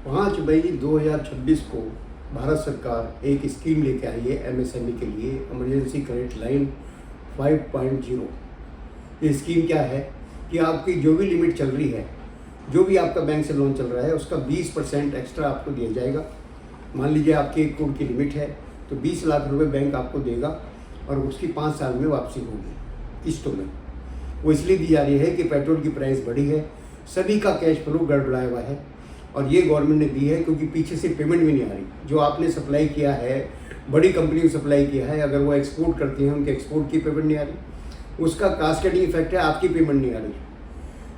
5 मई 2026 को भारत सरकार एक स्कीम लेके आई है एमएसएमई के लिए, इमरजेंसी क्रेडिट लाइन 5.0। ये स्कीम क्या है कि आपकी जो भी लिमिट चल रही है, जो भी आपका बैंक से लोन चल रहा है, उसका 20% एक्स्ट्रा आपको दिया जाएगा। मान लीजिए आपकी 1 करोड़ की लिमिट है तो 20 लाख रुपए बैंक आपको देगा और उसकी 5 साल में वापसी होगी किस्तों में। वो इसलिए दी जा रही है कि पेट्रोल की प्राइस बढ़ी है, सभी का कैश फ्लो गड़बड़ाया हुआ है और ये गवर्नमेंट ने दी है क्योंकि पीछे से पेमेंट भी नहीं आ रही। जो आपने सप्लाई किया है, बड़ी कंपनी को सप्लाई किया है, अगर वो एक्सपोर्ट करती हैं उनके एक्सपोर्ट की पेमेंट नहीं आ रही, उसका कास्केडिंग इफेक्ट है, आपकी पेमेंट नहीं आ रही।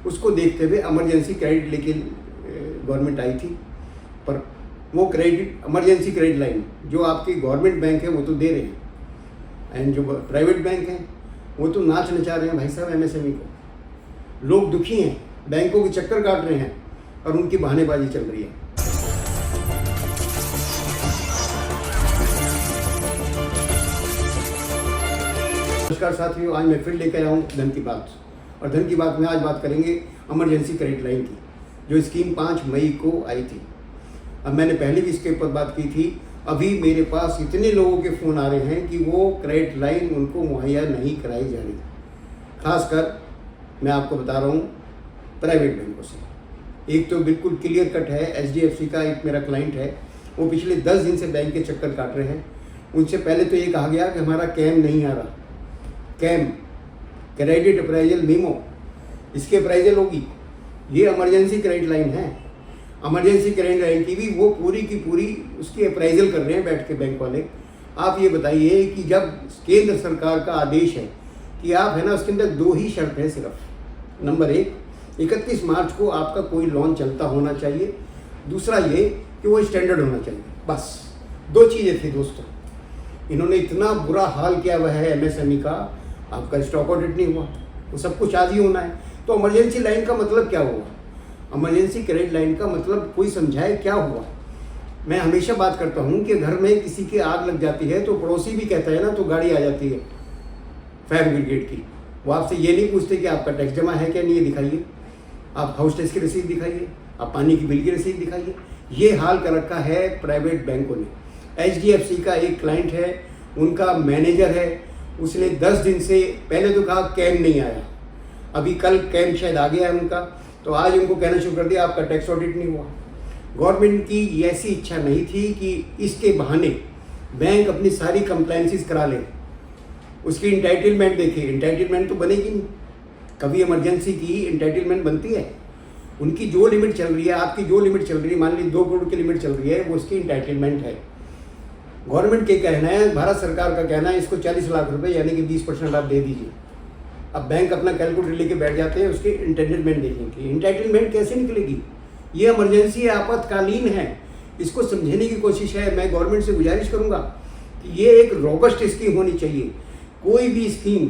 उसको देखते हुए इमरजेंसी क्रेडिट लेके गवर्नमेंट आई थी, पर वो क्रेडिट इमरजेंसी क्रेडिट लाइन जो आपकी गवर्नमेंट बैंक है वो तो दे रहे हैं, एंड जो प्राइवेट बैंक हैं वो तो नाच नचा रहे हैं भाई साहब एमएसएमई को। लोग दुखी हैं, बैंकों के चक्कर काट रहे हैं और उनकी बहानेबाजी चल रही है। नमस्कार साथियों, आज मैं फिर लेकर आया हूँ धन की बात। और धन की बात में आज बात करेंगे इमरजेंसी क्रेडिट लाइन की, जो स्कीम 5 मई को आई थी। अब मैंने पहले भी इसके ऊपर बात की थी। अभी मेरे पास इतने लोगों के फ़ोन आ रहे हैं कि वो क्रेडिट लाइन उनको मुहैया नहीं कराई जा रही। खासकर मैं आपको बता रहा हूँ प्राइवेट बैंकों से। एक तो बिल्कुल क्लियर कट है, एचडीएफसी का एक मेरा क्लाइंट है, वो पिछले 10 दिन से बैंक के चक्कर काट रहे हैं। उनसे पहले तो ये कहा गया कि हमारा कैम नहीं आ रहा, कैम क्रेडिट अप्राइजल मीमो, इसके अप्राइजल होगी। ये इमरजेंसी क्रेडिट लाइन है, इमरजेंसी क्रेडिट लाइन की भी वो पूरी की पूरी उसकी अप्राइजल कर रहे हैं बैठ के बैंक वाले। आप ये बताइए कि जब केंद्र सरकार का आदेश है कि आप है ना, उसके अंदर 2 ही शर्त है सिर्फ। नंबर 1, 31 मार्च को आपका कोई लोन चलता होना चाहिए। दूसरा ये कि वो स्टैंडर्ड होना चाहिए। बस 2 चीज़ें थी दोस्तों। इन्होंने इतना बुरा हाल किया हुआ है एमएसएमई का, आपका स्टॉक ऑडिट नहीं हुआ, वो सब कुछ आज ही होना है। तो इमरजेंसी लाइन का मतलब क्या हुआ? इमरजेंसी क्रेडिट लाइन का मतलब कोई समझाए क्या हुआ? मैं हमेशा बात करता हूँ कि घर में किसी की आग लग जाती है तो पड़ोसी भी कहता है ना, तो गाड़ी आ जाती है फायर ब्रिगेड की। वो आपसे ये नहीं पूछते कि आपका टैक्स जमा है क्या नहीं, ये दिखाइए, आप हाउस टैक्स की रसीद दिखाइए, आप पानी की बिल की रसीद दिखाइए। ये हाल कर रखा है प्राइवेट बैंकों ने। एचडीएफसी का एक क्लाइंट है, उनका मैनेजर है, उसने 10 दिन से पहले तो कहा कैम नहीं आया, अभी कल कैम शायद आ गया है उनका, तो आज उनको कहना शुरू कर दिया आपका टैक्स ऑडिट नहीं हुआ। गवर्नमेंट की ऐसी इच्छा नहीं थी कि इसके बहाने बैंक अपनी सारी कंप्लायंसेस करा ले, उसकी इंटाइटलमेंट देखे। इंटाइटलमेंट तो बनेगी नहीं, कभी इमरजेंसी की इंटाइटलमेंट बनती है। उनकी जो लिमिट चल रही है, आपकी जो लिमिट चल रही है, मान लीजिए 2 करोड़ की लिमिट चल रही है, वो उसकी इंटाइटलमेंट है। गवर्नमेंट के कहना है, भारत सरकार का कहना है, इसको 40 लाख रुपए यानी कि 20% आप दे दीजिए। अब बैंक अपना कैलकुलेटर लेके बैठ जाते हैं उसके इंटाइटलमेंट देखने के लिए। इंटाइटलमेंट कैसे निकलेगी? ये इमरजेंसी आपातकालीन है, इसको समझने की कोशिश है। मैं गवर्नमेंट से गुजारिश करूंगा कि ये एक रोबस्ट स्कीम होनी चाहिए। कोई भी स्कीम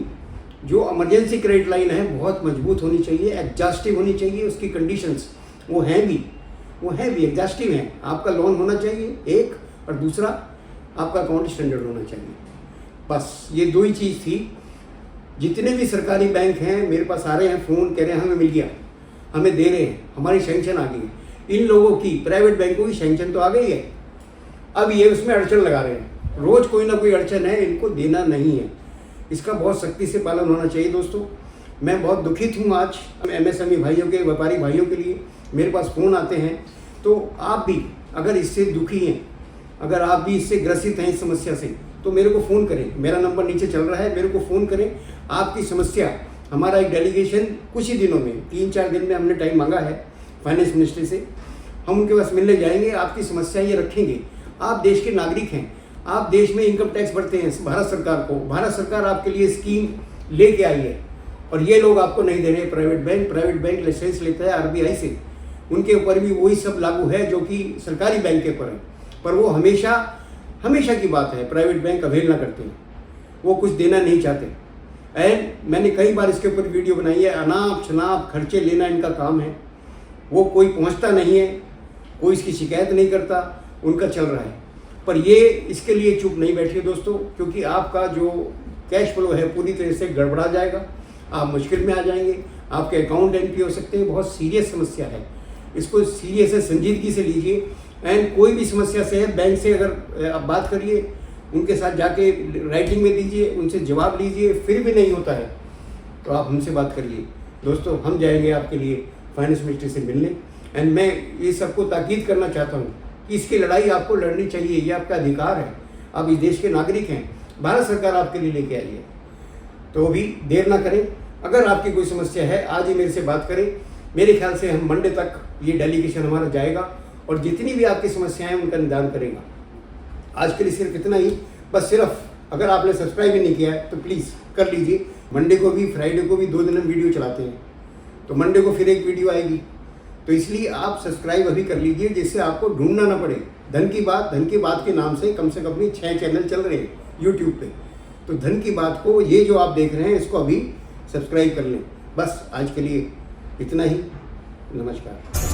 जो इमरजेंसी क्रेडिट लाइन है बहुत मजबूत होनी चाहिए, एग्जॉस्टिव होनी चाहिए। उसकी कंडीशंस वो हैं भी एग्जॉस्टिव हैं। आपका लोन होना चाहिए एक, और दूसरा आपका अकाउंट स्टैंडर्ड होना चाहिए। बस ये 2 ही चीज़ थी। जितने भी सरकारी बैंक हैं मेरे पास आ रहे हैं फ़ोन, कह रहे हैं हमें मिल गया, हमें दे रहे हैं, हमारी सैंक्शन आ गई है। इन लोगों की, प्राइवेट बैंकों की सैंक्शन तो आ गई है, अब ये उसमें अड़चन लगा रहे हैं। रोज़ कोई ना कोई अड़चन है, इनको देना नहीं है। इसका बहुत सख्ती से पालन होना चाहिए दोस्तों। मैं बहुत दुखित हूँ आज एमएसएमई भाइयों के, व्यापारी भाइयों के लिए। मेरे पास फ़ोन आते हैं, तो आप भी अगर इससे दुखी हैं, अगर आप भी इससे ग्रसित हैं इस समस्या से, तो मेरे को फ़ोन करें। मेरा नंबर नीचे चल रहा है, मेरे को फ़ोन करें। आपकी समस्या, हमारा एक डेलीगेशन कुछ ही दिनों में, 3-4 दिन में हमने टाइम मांगा है फाइनेंस मिनिस्ट्री से, हम उनके पास मिलने जाएंगे, आपकी समस्या ये रखेंगे। आप देश के नागरिक हैं, आप देश में इनकम टैक्स भरते हैं भारत सरकार को। भारत सरकार आपके लिए स्कीम लेके आई है और ये लोग आपको नहीं दे रहे। प्राइवेट बैंक लाइसेंस लेता है आरबीआई से, उनके ऊपर भी वही सब लागू है जो कि सरकारी बैंक के ऊपर है। पर वो हमेशा की बात है, प्राइवेट बैंक अवहेलना करते हैं, वो कुछ देना नहीं चाहते। एंड मैंने कई बार इसके ऊपर वीडियो बनाई है। अनाप शनाप खर्चे लेना इनका काम है। वो कोई पहुंचता नहीं है, कोई इसकी शिकायत नहीं करता, उनका चल रहा है। पर ये इसके लिए चुप नहीं बैठिए दोस्तों, क्योंकि आपका जो कैश फ्लो है पूरी तरह से गड़बड़ा जाएगा, आप मुश्किल में आ जाएंगे, आपके अकाउंट एनपी हो सकते हैं। बहुत सीरियस समस्या है। इसको सीरियस है, संजीदगी से लीजिए। एंड कोई भी समस्या से है, बैंक से अगर आप बात करिए, उनके साथ जाके राइटिंग में दीजिए, उनसे जवाब लीजिए, फिर भी नहीं होता है तो आप हमसे बात करिए। दोस्तों, हम जाएंगे आपके लिए फाइनेंस मिनिस्ट्री से मिलने। एंड मैं ये सबको ताकीद करना चाहता हूँ कि इसकी लड़ाई आपको लड़नी चाहिए, ये आपका अधिकार है, आप इस देश के नागरिक हैं, भारत सरकार आपके लिए लेके आई है। तो अभी देर ना करें, अगर आपकी कोई समस्या है आज ही मेरे से बात करें। मेरे ख्याल से हम मंडे तक ये डेलीगेशन हमारा जाएगा और जितनी भी आपकी समस्याएं हैं उनका निदान करेगा। आज के लिए सिर्फ इतना ही, बस सिर्फ अगर आपने सब्सक्राइब भी नहीं किया है तो प्लीज़ कर लीजिए। मंडे को भी फ्राइडे को भी 2 दिन हम वीडियो चलाते हैं, तो मंडे को फिर एक वीडियो आएगी, तो इसलिए आप सब्सक्राइब अभी कर लीजिए जिससे आपको ढूंढना ना पड़े। धन की बात के नाम से कम अपनी 6 चैनल चल रहे हैं यूट्यूब पे, तो धन की बात को ये जो आप देख रहे हैं इसको अभी सब्सक्राइब कर लें। बस आज के लिए इतना ही, नमस्कार।